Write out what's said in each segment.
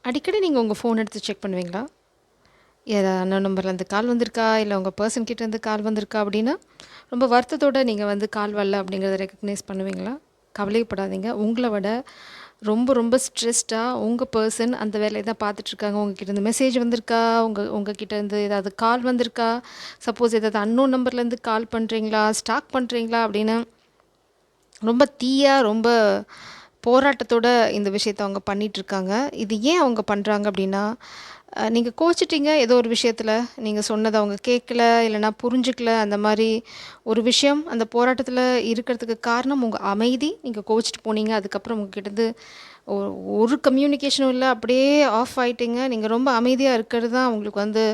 அடிக்கடி நீங்கள் உங்கள் ஃபோன் எடுத்து செக் பண்ணுவீங்களா? ஏதாவது அன்னோன் நம்பர்லேருந்து கால் வந்திருக்கா, இல்லை உங்கள் பர்சன் கிட்டேருந்து கால் வந்திருக்கா அப்படின்னா ரொம்ப வருத்தத்தோடு நீங்கள் வந்து கால் வரல அப்படிங்கிறத ரெக்கக்னைஸ் பண்ணுவீங்களா? கவலைப்படாதீங்க. உங்களை விட ரொம்ப ரொம்ப ஸ்ட்ரெஸ்டாக உங்கள் பர்சன் அந்த வேலையை தான் பார்த்துட்ருக்காங்க. உங்ககிட்ட இருந்து மெசேஜ் வந்திருக்கா, உங்கள் கிட்ட இருந்து ஏதாவது கால் வந்திருக்கா, சப்போஸ் ஏதாவது அன்னோன் நம்பர்லேருந்து கால் பண்ணுறீங்களா, ஸ்டாக் பண்ணுறீங்களா அப்படின்னு ரொம்ப ரொம்ப போராட்டத்தோட இந்த விஷயத்த அவங்க பண்ணிகிட்ருக்காங்க. இது ஏன் அவங்க பண்ணுறாங்க அப்படின்னா, நீங்கள் கோச்சிட்டிங்க ஏதோ ஒரு விஷயத்தில், நீங்கள் சொன்னதை அவங்க கேட்கல, இல்லைனா புரிஞ்சுக்கல, அந்த மாதிரி ஒரு விஷயம் அந்த போராட்டத்தில் இருக்கிறதுக்கு காரணம் உங்கள் அமைதி. நீங்கள் கோச்சிட்டு போனீங்க, அதுக்கப்புறம் உங்ககிட்டருந்து ஒரு கம்யூனிகேஷனும் இல்லை, அப்படியே ஆஃப் ஆகிட்டிங்க. நீங்கள் ரொம்ப அமைதியாக இருக்கிறது தான் உங்களுக்கு வந்து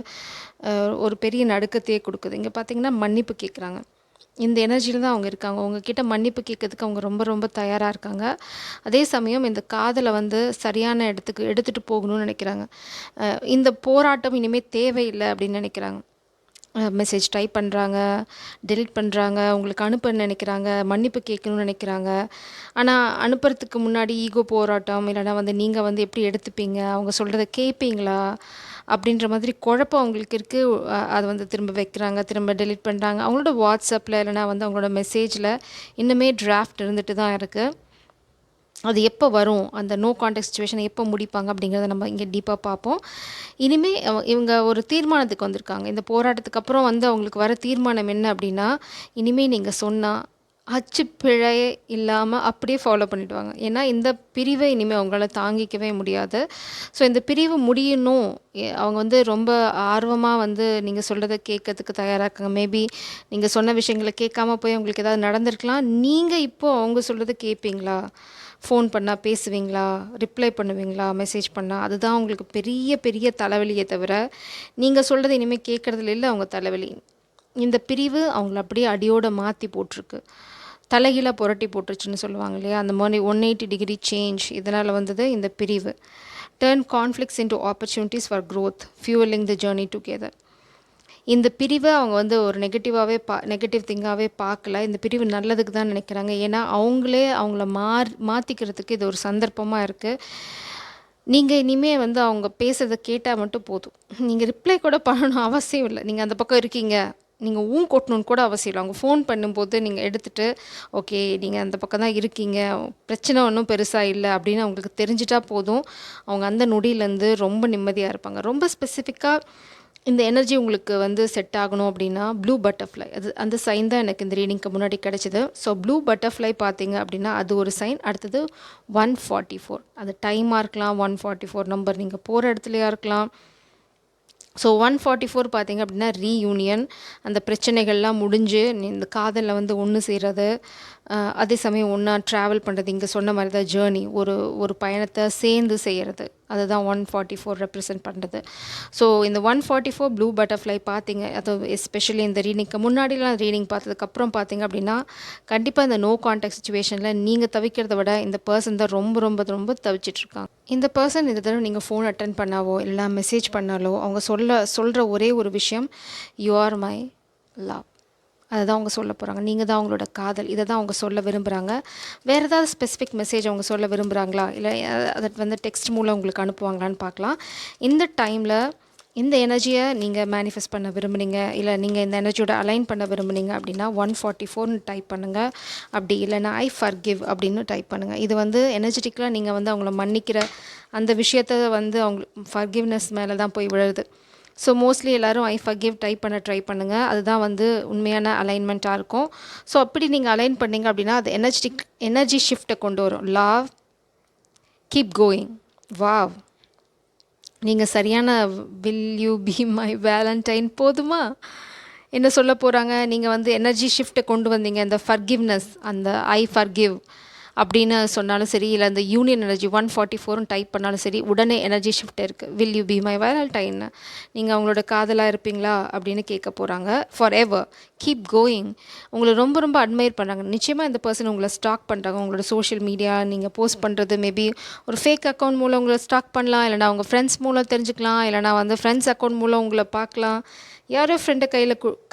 ஒரு பெரிய நடுக்கத்தையே கொடுக்குது. இங்கே பார்த்தீங்கன்னா மன்னிப்பு கேட்குறாங்க. இந்த எனர்ஜியில் தான் அவங்க இருக்காங்க. உங்ககிட்ட மன்னிப்பு கேட்கறதுக்கு அவங்க ரொம்ப ரொம்ப தயாராக இருக்காங்க. அதே சமயம் இந்த காதலை வந்து சரியான இடத்துக்கு எடுத்துகிட்டு போகணும்னு நினைக்கிறாங்க. இந்த போராட்டம் இனிமேல் தேவையில்லை அப்படின்னு நினைக்கிறாங்க. மெசேஜ் டைப் பண்ணுறாங்க, டெலிட் பண்ணுறாங்க, உங்களுக்கு அனுப்ப நினைக்கிறாங்க, மன்னிப்பு கேட்கணும்னு நினைக்கிறாங்க. ஆனால் அனுப்புறதுக்கு முன்னாடி ஈகோ போராட்டம், இல்லைனா வந்து நீங்கள் வந்து எப்படி எடுத்துப்பீங்க, அவங்க சொல்கிறத கேட்பீங்களா அப்படின்ற மாதிரி குழப்பம் அவங்களுக்கு இருக்குது. அதை வந்து திரும்ப வைக்கிறாங்க, திரும்ப டெலிட் பண்ணுறாங்க. அவங்களோட வாட்ஸ்அப்பில் இல்லைனா வந்து அவங்களோட மெசேஜில் இன்னுமே டிராஃப்ட் இருந்துட்டு தான் இருக்குது. அது எப்போ வரும், அந்த நோ கான்டாக்ட் சிச்சுவேஷனை எப்போ முடிப்பாங்க அப்படிங்கிறத நம்ம இங்கே டீப்பாக பார்ப்போம். இனிமேல் இவங்க ஒரு தீர்மானத்துக்கு வந்திருக்காங்க. இந்த போராட்டத்துக்கு அப்புறம் வந்து அவங்களுக்கு வர தீர்மானம் என்ன அப்படின்னா, இனிமேல் நீங்கள் சொன்னால் அச்சு பிழையே இல்லாமல் அப்படியே ஃபாலோ பண்ணிவிடுவாங்க. ஏன்னா இந்த பிரிவை இனிமேல் அவங்களால தாங்கிக்கவே முடியாது. ஸோ இந்த பிரிவு முடியணும். அவங்க வந்து ரொம்ப ஆர்வமாக வந்து நீங்கள் சொல்கிறத கேட்கறதுக்கு தயாராக இருக்காங்க. மேபி நீங்கள் சொன்ன விஷயங்களை கேட்காம போய் அவங்களுக்கு ஏதாவது நடந்திருக்கலாம். நீங்கள் இப்போது அவங்க சொல்கிறத கேட்பீங்களா? ஃபோன் பண்ணால் பேசுவீங்களா, ரிப்ளை பண்ணுவீங்களா, மெசேஜ் பண்ணால்? அதுதான் உங்களுக்கு பெரிய பெரிய தலைவலியே தவிர, நீங்கள் சொல்கிறது இனிமேல் கேட்குறதுல இல்லை அவங்க தலைவலி. இந்த பிரிவு அவங்கள அப்படியே அடியோடு மாற்றி போட்டிருக்கு. தலைகீழாக புரட்டி போட்டுருச்சுன்னு சொல்லுவாங்க இல்லையா, அந்த மாதிரி 180 டிகிரி சேஞ்ச் இதனால் வந்தது இந்த பிரிவு. Turn conflicts into opportunities for growth, fuelling the journey together. இந்த பிரிவை அவங்க வந்து ஒரு நெகட்டிவ் திங்காகவே பார்க்கல. இந்த பிரிவு நல்லதுக்கு தான் நினைக்கிறாங்க. ஏன்னா அவங்களே அவங்கள மாற்றிக்கிறதுக்கு இது ஒரு சந்தர்ப்பமாக இருக்குது. நீங்கள் இனிமேல் வந்து அவங்க பேசுகிறத கேட்டால் மட்டும் போதும். நீங்கள் ரிப்ளை கூட பண்ணணும் அவசியம் இல்லை. நீங்கள் அந்த பக்கம் இருக்கீங்க, நீங்கள் கொட்டணுன்னு கூட அவசியம் இல்லை. அவங்க ஃபோன் பண்ணும்போது நீங்கள் எடுத்துகிட்டு, ஓகே நீங்கள் அந்த பக்கம் தான் இருக்கீங்க, பிரச்சனை ஒன்றும் பெருசாக இல்லை அப்படின்னு அவங்களுக்கு தெரிஞ்சிட்டா போதும். அவங்க அந்த நொடியிலேருந்து ரொம்ப நிம்மதியாக இருப்பாங்க. ரொம்ப ஸ்பெசிஃபிக்காக இந்த எனர்ஜி உங்களுக்கு வந்து செட் ஆகணும் அப்படின்னா ப்ளூ பட்டர்ஃப்ளை, அது அந்த சைன் தான் எனக்கு இந்த ரீடிங்க்கு முன்னாடி கிடச்சிது. ஸோ ப்ளூ பட்டர்ஃப்ளை பார்த்தீங்க அப்படின்னா அது ஒரு சைன். அடுத்தது 144, அது டைமாக இருக்கலாம், 144 நம்பர் நீங்கள் போகிற இடத்துலையா இருக்கலாம். ஸோ 144 பார்த்தீங்க அப்படின்னா ரீயூனியன், அந்த பிரச்சனைகள்லாம் முடிஞ்சு இந்த காதலில் வந்து ஒன்று சேர்றது, அதே சமயம் ஒன்றா ட்ராவல் பண்ணுறது. இங்கே சொன்ன மாதிரி தான் ஜேர்னி, ஒரு பயணத்தை சேர்ந்து செய்கிறது, அதுதான் 144 ரெப்ரசன்ட் பண்ணுறது. ஸோ இந்த 144 ப்ளூ பட்டர்ஃப்ளை பார்த்தீங்க, அது எஸ்பெஷலி இந்த ரீடிங்க்கு முன்னாடிலாம் ரீடிங் பார்த்ததுக்கப்புறம் பார்த்தீங்க அப்படின்னா கண்டிப்பாக இந்த நோ கான்டாக்ட் சுச்சுவேஷனில் நீங்கள் தவிக்கிறத விட இந்த பர்சன் தான் ரொம்ப ரொம்ப ரொம்ப தவிச்சிட்ருக்காங்க. இந்த பர்சன் இந்த தடவை நீங்கள் ஃபோன் அட்டன் பண்ணாவோ இல்லை மெசேஜ் பண்ணாலோ அவங்க சொல்கிற ஒரே ஒரு விஷயம், யூ ஆர் மை லவ். அதை தான் அவங்க சொல்ல போகிறாங்க. நீங்கள் தான் அவங்களோட காதல், இதை தான் அவங்க சொல்ல விரும்புகிறாங்க. வேறு ஏதாவது ஸ்பெசிஃபிக் மெசேஜ் அவங்க சொல்ல விரும்புகிறாங்களா, இல்லை அதை வந்து டெக்ஸ்ட் மூலம் உங்களுக்கு அனுப்புவாங்களான்னு பார்க்கலாம். இந்த டைமில் இந்த எனர்ஜியை நீங்கள் மேனிஃபெஸ்ட் பண்ண விரும்புனீங்க, இல்லை நீங்கள் இந்த எனர்ஜியோட அலைன் பண்ண விரும்புனீங்க அப்படின்னா 144ன்னு டைப் பண்ணுங்கள். அப்படி இல்லைன்னா ஐ ஃபர்கிவ் அப்படின்னு டைப் பண்ணுங்கள். இது வந்து எனர்ஜெட்டிக்கலாக நீங்கள் வந்து அவங்கள மன்னிக்கிற அந்த விஷயத்தை வந்து அவங்க ஃபர்கிவ்னஸ் மேலே தான் போய் விழுது. ஸோ மோஸ்ட்லி எல்லோரும் ஐ ஃபர்கிவ் டைப் பண்ண ட்ரை பண்ணுங்கள். அதுதான் வந்து உண்மையான அலைன்மெண்ட்டாக இருக்கும். ஸோ அப்படி நீங்கள் அலைன் பண்ணிங்க அப்படின்னா அது எனர்ஜி ஷிஃப்ட்டை கொண்டு வரும். லவ், கீப் கோயிங், வாவ், நீங்கள் சரியான will you be my Valentine போதுமா? என்ன சொல்ல போகிறாங்க, நீங்கள் வந்து எனர்ஜி ஷிஃப்ட்டை கொண்டு வந்தீங்க, இந்த ஃபர்கிவ்னஸ், அந்த ஐ ஃபர்கிவ் அப்படின்னு சொன்னாலும் சரி, இல்லை அந்த யூனியன் எனர்ஜி 144ன்னு டைப் பண்ணாலும் சரி, உடனே எனர்ஜி ஷிஃப்ட் இருக்குது. Will you be my Valentine, நீங்கள் அவங்களோட காதலாக இருப்பீங்களா அப்படின்னு கேட்க போகிறாங்க. ஃபார் எவர், கீப் கோயிங், உங்களை ரொம்ப ரொம்ப அட்மையர் பண்ணுறாங்க. நிச்சயமாக இந்த பர்சன் உங்களை ஸ்டாக் பண்ணுறாங்க. உங்களோட சோஷியல் மீடியா நீங்கள் போஸ்ட் பண்ணுறது, மேபி ஒரு ஃபேக் அக்கௌண்ட் மூலம் உங்களை ஸ்டாக் பண்ணலாம், இல்லைனா அவங்க ஃப்ரெண்ட்ஸ் மூலம் தெரிஞ்சுக்கலாம், இல்லைனா வந்து ஃப்ரெண்ட்ஸ் அக்கௌண்ட் மூலம் உங்களை பார்க்கலாம். யாரோ ஃப்ரெண்டை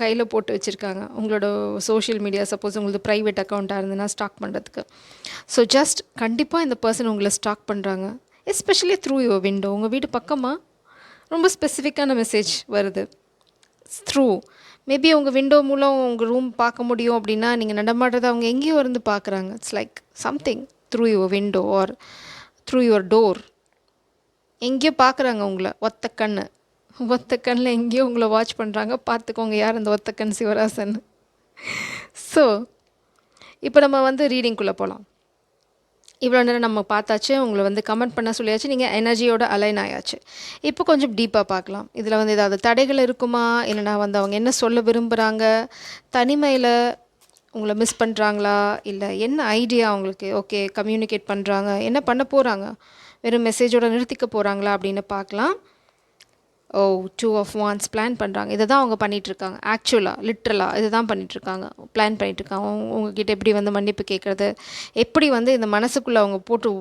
கையில் போட்டு வச்சுருக்காங்க உங்களோட சோஷியல் மீடியா. சப்போஸ் உங்களுக்கு ப்ரைவேட் அக்கௌண்ட்டாக இருந்ததுன்னா ஸ்டாக் பண்ணுறதுக்கு. ஸோ ஜஸ்ட் கண்டிப்பாக இந்த பர்சன் உங்களை ஸ்டாக் பண்ணுறாங்க. Especially through your window. உங்கள் வீடு பக்கமாக ரொம்ப ஸ்பெசிஃபிக்கான மெசேஜ் வருது. த்ரூ மேபி உங்கள் விண்டோ மூலம் உங்கள் ரூம் பார்க்க முடியும் அப்படின்னா, நீங்கள் நடமாடுறத அவங்க எங்கேயோ இருந்து பார்க்குறாங்க. It's like something through your window or through your door. எங்கேயோ பார்க்குறாங்க உங்களை, ஒத்த கண்ணு. ஒத்த கண்ணில் எங்கேயோ உங்களை வாட்ச் பண்ணுறாங்க. பார்த்துக்கோங்க யார் அந்த ஒத்த கண் சிவராசன். ஸோ இப்போ நம்ம வந்து ரீடிங்குள்ளே போகலாம். இவ்வளோ நேரம் நம்ம பார்த்தாச்சு, உங்களை வந்து கமெண்ட் பண்ண சொல்லியாச்சு, நீங்கள் எனர்ஜியோட அலைன் ஆயாச்சு. இப்போ கொஞ்சம் டீப்பாக பார்க்கலாம். இதில் வந்து ஏதாவது தடைகள் இருக்குமா, இல்லைனா வந்து அவங்க என்ன சொல்ல விரும்புகிறாங்க, தனிமையில் உங்களை மிஸ் பண்ணுறாங்களா, இல்லை என்ன ஐடியா அவங்களுக்கு ஓகே கம்யூனிகேட் பண்ணுறாங்க, என்ன பண்ண போகிறாங்க, வெறும் மெசேஜோட நிறுத்திக்க போகிறாங்களா அப்படின்னு பார்க்கலாம். ஓ 2 of Wands பிளான் பண்ணுறாங்க. இதை தான் அவங்க பண்ணிகிட்ருக்காங்க. ஆக்சுவலாக லிட்ரலாக இதை தான் பண்ணிகிட்ருக்காங்க, பிளான் பண்ணிகிட்ருக்காங்க. உங்ககிட்ட எப்படி வந்து மன்னிப்பு கேட்குறது, எப்படி வந்து இந்த மனசுக்குள்ளே அவங்க போட்டு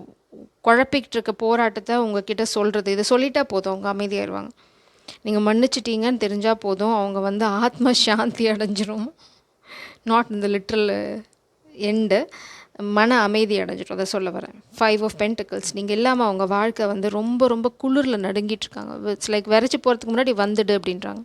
குழப்பிக்கிட்டு இருக்க போராட்டத்தை உங்ககிட்ட சொல்கிறது. இதை சொல்லிட்டா போதும், அவங்க அமைதியாயிருவாங்க. நீங்கள் மன்னிச்சிட்டீங்கன்னு தெரிஞ்சால் போதும், அவங்க வந்து ஆத்ம சாந்தி அடைஞ்சிரும். நாட் இந்த லிட்ரல் எண்டு, மன அமைதி அடைஞ்சிடும். அதை சொல்ல வரேன். 5 of Pentacles நீங்கள் இல்லாமல் அவங்க வாழ்க்கை வந்து ரொம்ப ரொம்ப குளிரில் நடுங்கிட்டுருக்காங்க. இட்ஸ் லைக் விரைச்சி போகிறதுக்கு முன்னாடி வந்துடு அப்படின்றாங்க.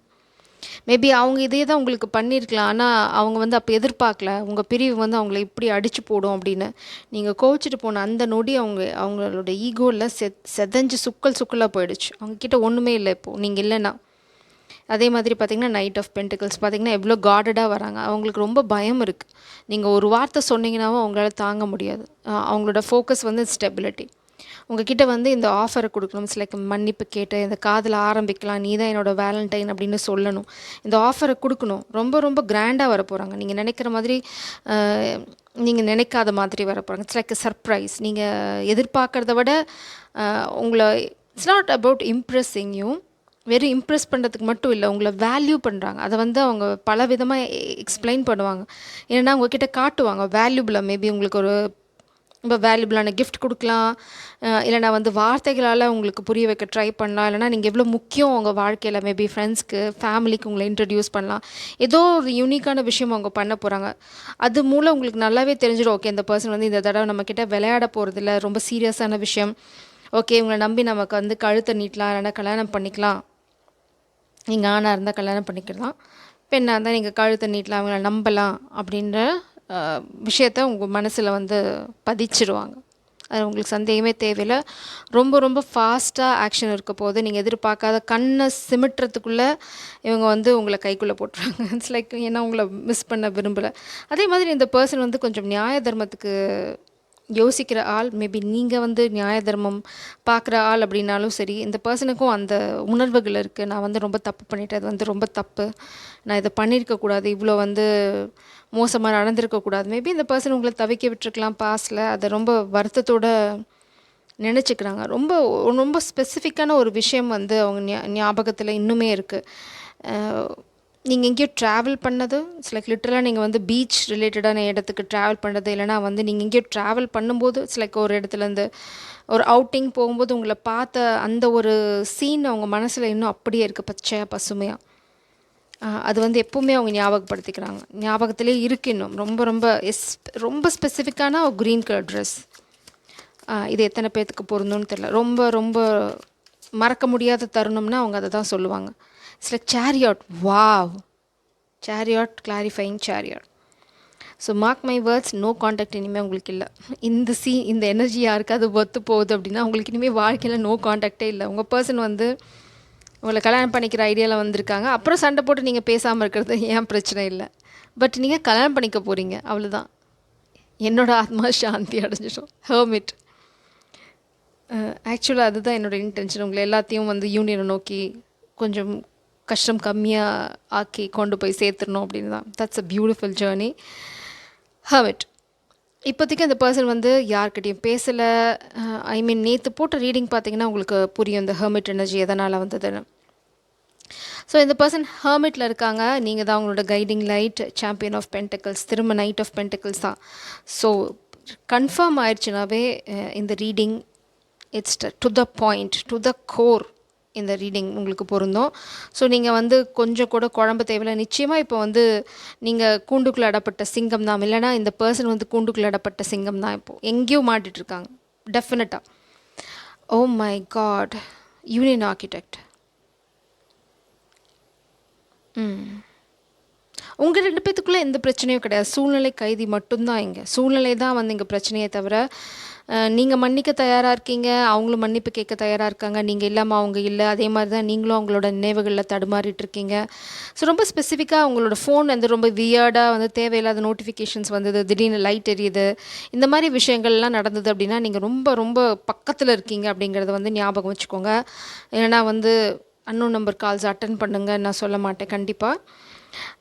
மேபி அவங்க இதே தான் உங்களுக்கு பண்ணியிருக்கலாம், ஆனால் அவங்க வந்து அப்போ எதிர்பார்க்கல உங்கள் பிரிவு வந்து அவங்கள இப்படி அடித்து போடும் அப்படின்னு. நீங்கள் கோவிச்சிட்டு போன அந்த நொடி அவங்களோட ஈகோவில் செதஞ்சு சுக்கலாக போயிடுச்சு. அவங்கக்கிட்ட ஒன்றுமே இல்லை இப்போது நீங்கள் இல்லைன்னா. அதே மாதிரி பார்த்திங்கன்னா Knight of Pentacles பார்த்திங்கன்னா எவ்வளோ கார்டடாக வராங்க. அவங்களுக்கு ரொம்ப பயம் இருக்குது. நீங்கள் ஒரு வார்த்தை சொன்னீங்கன்னாவும் அவங்களால தாங்க முடியாது. அவங்களோட ஃபோக்கஸ் வந்து ஸ்டெபிலிட்டி. உங்ககிட்ட வந்து இந்த ஆஃபரை கொடுக்கணும். இட்ஸ் லைக் மன்னிப்பு கேட்டு இந்த காதலை ஆரம்பிக்கலாம், நீ தான் என்னோடய வேலண்டைன் அப்படின்னு சொல்லணும். இந்த ஆஃபரை கொடுக்கணும். ரொம்ப ரொம்ப கிராண்டாக வர போகிறாங்க. நீங்கள் நினைக்கிற மாதிரி, நீங்கள் நினைக்காத மாதிரி வர போகிறாங்க. It's like surprise. நீங்கள் எதிர்பார்க்குறத விட உங்களை இட்ஸ் நாட் அபவுட் இம்ப்ரெஸ்ஸிங் யூ. வெறும் இம்ப்ரெஸ் பண்ணுறதுக்கு மட்டும் இல்லை, உங்களை வேல்யூ பண்ணுறாங்க. அதை வந்து அவங்க பல விதமாக எக்ஸ்பிளைன் பண்ணுவாங்க. ஏன்னா உங்ககிட்ட காட்டுவாங்க வேல்யூபிளாக. மேபி உங்களுக்கு ஒரு ரொம்ப வேல்யூபிளான கிஃப்ட் கொடுக்கலாம், இல்லைனா வந்து வார்த்தைகளால் உங்களுக்கு புரிய வைக்க ட்ரை பண்ணலாம், இல்லைனா நீங்கள் எவ்வளோ முக்கியம் உங்கள் வாழ்க்கையில். மேபி ஃப்ரெண்ட்ஸ்க்கு, ஃபேமிலிக்கு உங்களை இன்ட்ரடியூஸ் பண்ணலாம். ஏதோ ஒரு யூனிக்கான விஷயம் அவங்க பண்ண போகிறாங்க. அது மூலம் உங்களுக்கு நல்லாவே தெரிஞ்சிடும், ஓகே இந்த பர்சன் வந்து இந்த தடவை நம்மக்கிட்ட விளையாட போகிறதில்ல, ரொம்ப சீரியஸான விஷயம். ஓகே இவங்களை நம்பி நமக்கு வந்து கழுத்தை நீட்டலாம், இல்லைனா கல்யாணம் பண்ணிக்கலாம். நீங்கள் ஆணாக இருந்தால் கல்யாணம் பண்ணிக்கலாம், பெண்ணாக இருந்தால் நீங்கள் கழுத்தை நீட்டலாம், அவங்கள நம்பலாம் அப்படின்ற விஷயத்த உங்கள் மனசில் வந்து பதிச்சிடுவாங்க. அது உங்களுக்கு சந்தேகமே தேவையில்லை. ரொம்ப ரொம்ப ஃபாஸ்ட்டாக ஆக்ஷன் இருக்க போது. நீங்கள் எதிர்பார்க்காத கண்ணை சிமிட்டுறதுக்குள்ளே இவங்க வந்து உங்களை கைக்குள்ளே போட்டுருவாங்க. இட்ஸ் லைக் ஏன்னா உங்களை மிஸ் பண்ண விரும்பலை. அதே மாதிரி இந்த பர்சன் வந்து கொஞ்சம் நியாய தர்மத்துக்கு யோசிக்கிற ஆள். மேபி நீங்கள் வந்து நியாய தர்மம் பார்க்குற ஆள் அப்படின்னாலும் சரி, இந்த பர்சனுக்கும் அந்த உணர்வுகள் இருக்குது. நான் வந்து ரொம்ப தப்பு பண்ணிட்டேன், அது வந்து ரொம்ப தப்பு, நான் இதை பண்ணியிருக்கக்கூடாது, இவ்வளோ வந்து மோசமாக நடந்திருக்கக்கூடாது. மேபி இந்த பர்சன் உங்களை தவிக்க விட்டுருக்கலாம் பாஸ்டில். அதை ரொம்ப வருத்தத்தோடு நினச்சிக்கிறாங்க. ரொம்ப ரொம்ப ஸ்பெசிஃபிக்கான ஒரு விஷயம் வந்து அவங்க ஞாபகத்தில் இன்னுமே இருக்குது. நீங்கள் எங்கேயோ ட்ராவல் பண்ணது, இட்ஸ் லைக் லிட்டரலாக நீங்கள் வந்து பீச் ரிலேட்டடான இடத்துக்கு ட்ராவல் பண்ணுறது, இல்லைனா வந்து நீங்கள் எங்கேயோ ட்ராவல் பண்ணும்போது இட்ஸ் லைக் ஒரு இடத்துலேருந்து ஒரு அவுட்டிங் போகும்போது உங்களை பார்த்த அந்த ஒரு சீன் அவங்க மனசில் இன்னும் அப்படியே இருக்குது, பச்சையாக பசுமையாக. அது வந்து எப்போவுமே அவங்க ஞாபகப்படுத்திக்கிறாங்க, ஞாபகத்திலே இருக்குது இன்னும். ரொம்ப ரொம்ப ரொம்ப ஸ்பெசிஃபிக்கான ஒரு க்ரீன் கலர் ட்ரெஸ். இது எத்தனை பேர்த்துக்கு பொருந்தும்னு தெரியல. ரொம்ப ரொம்ப மறக்க முடியாத தருணம்னா அவங்க அதை தான் சொல்லுவாங்க. It's like chariot. Wow, chariot, clarifying chariot. So mark my words, no contact இனிமேல் உங்களுக்கு இல்லை. இந்த எனர்ஜி யாருக்காவது ஒத்து போகுது அப்படின்னா உங்களுக்கு இனிமேல் வாழ்க்கையில் நோ காண்டாக்டே இல்லை. உங்கள் பர்சன் வந்து உங்களை கல்யாணம் பண்ணிக்கிற ஐடியாவில் வந்திருக்காங்க. அப்புறம் சண்டை போட்டு நீங்கள் பேசாமல் இருக்கிறது ஏன் பிரச்சனை இல்லை. பட் நீங்கள் கல்யாணம் பண்ணிக்க போகிறீங்க, அவ்வளோதான். என்னோடய ஆத்மா சாந்தி அடைஞ்சிடும். ஹெர்மிட். ஆக்சுவலாக அதுதான் என்னோடய இன்டென்ஷன். உங்களை எல்லாத்தையும் வந்து யூனியனை நோக்கி கொஞ்சம் கஷ்டம் கம்மியாக ஆக்கி கொண்டு போய் சேர்த்துடணும் அப்படின்னு தான். That's a beautiful journey. Hermit. இப்போதைக்கு அந்த பர்சன் வந்து யார்கிட்டையும் பேசலை. ஐ மீன் நேற்று போட்ட ரீடிங் பார்த்தீங்கன்னா உங்களுக்கு புரியும் இந்த ஹெர்மிட் எனர்ஜி எதனால் வந்ததுன்னு. ஸோ இந்த பர்சன் ஹெர்மிட்டில் இருக்காங்க. நீங்கள் தான் அவங்களோட guiding light. Champion of pentacles, திரும்ப நைட் ஆஃப் பென்டக்கிள்ஸ் தான். ஸோ கன்ஃபார்ம் ஆயிடுச்சுனாவே இந்த reading it's to the point, to the core. இந்த ரீடிங் உங்களுக்கு பொருந்தும். ஸோ நீங்கள் வந்து கொஞ்சம் கூட குழம்பு தேவையில்லை. நிச்சயமாக இப்போ வந்து நீங்கள் கூண்டுக்குள்ளே அடப்பட்ட சிங்கம் தான், இல்லைனா இந்த பர்சன் வந்து கூண்டுக்குள்ளே அடப்பட்ட சிங்கம் தான். இப்போது எங்கேயோ மாட்டிகிட்ருக்காங்க டெஃபினட்டாக. Oh my God! Union architect. உங்க 2 பேத்துக்குள்ள எந்த பிரச்சனையும் கிடையாது. சூழ்நிலை கைதி மட்டும்தான் இங்க. சூழ்நிலை தான் வந்து இங்க பிரச்சனையே தவிர, நீங்க மன்னிக்க தயாரா இருக்கீங்க, அவங்களும் மன்னிப்பு கேட்க தயாரா இருக்காங்க. நீங்க இல்லாம அவங்க இல்ல. அதே மாரி தான் நீங்களும் அவங்களோட நினைவுகள்ல தடுமாறிட்டு இருக்கீங்க. ஸோ ரொம்ப ஸ்பெசிஃபிக்கா உங்களோட ஃபோன் வந்து ரொம்ப வியர்டா வந்து தேவையில்லாத நோட்டிஃபிகேஷன்ஸ் வந்தது, திடீர்னு லைட் எரியுது. இந்த மாரி விஷயங்கள்லாம் நடந்தது அப்படின்னா, நீங்க ரொம்ப ரொம்ப பக்கத்துல இருக்கீங்க அப்படிங்கிறத வந்து ஞாபகம் வச்சுக்கோங்க. ஏன்னா வந்து அன்னோன் நம்பர் கால்ஸ் அட்டெண்ட் பண்ணுங்கன்னு நான் சொல்ல மாட்டேன் கண்டிப்பா.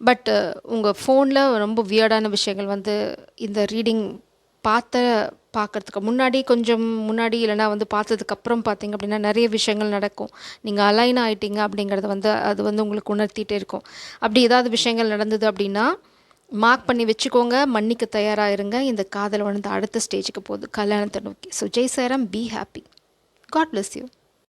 பட் உங்க ஃபோன்ல ரொம்ப வியர்டான விஷயங்கள் வந்து இந்த ரீடிங் பார்த்த பார்க்கறதுக்கு முன்னாடி கொஞ்சம் முன்னாடி இல்லைனா வந்து பார்த்ததுக்கப்புறம் பார்த்தீங்க அப்படின்னா நிறைய விஷயங்கள் நடக்கும். நீங்கள் அலைன் ஆயிட்டீங்க அப்படிங்கிறத வந்து அது வந்து உங்களுக்கு உணர்த்திட்டே இருக்கும். அப்படி ஏதாவது விஷயங்கள் நடந்தது அப்படின்னா மார்க் பண்ணி வச்சுக்கோங்க. மன்னிக்க தயாராக இருங்க. இந்த காதல் வந்து அடுத்த ஸ்டேஜுக்கு போகுது, கல்யாணத்தை நோக்கி. So Jai Sairam, be happy. God bless you.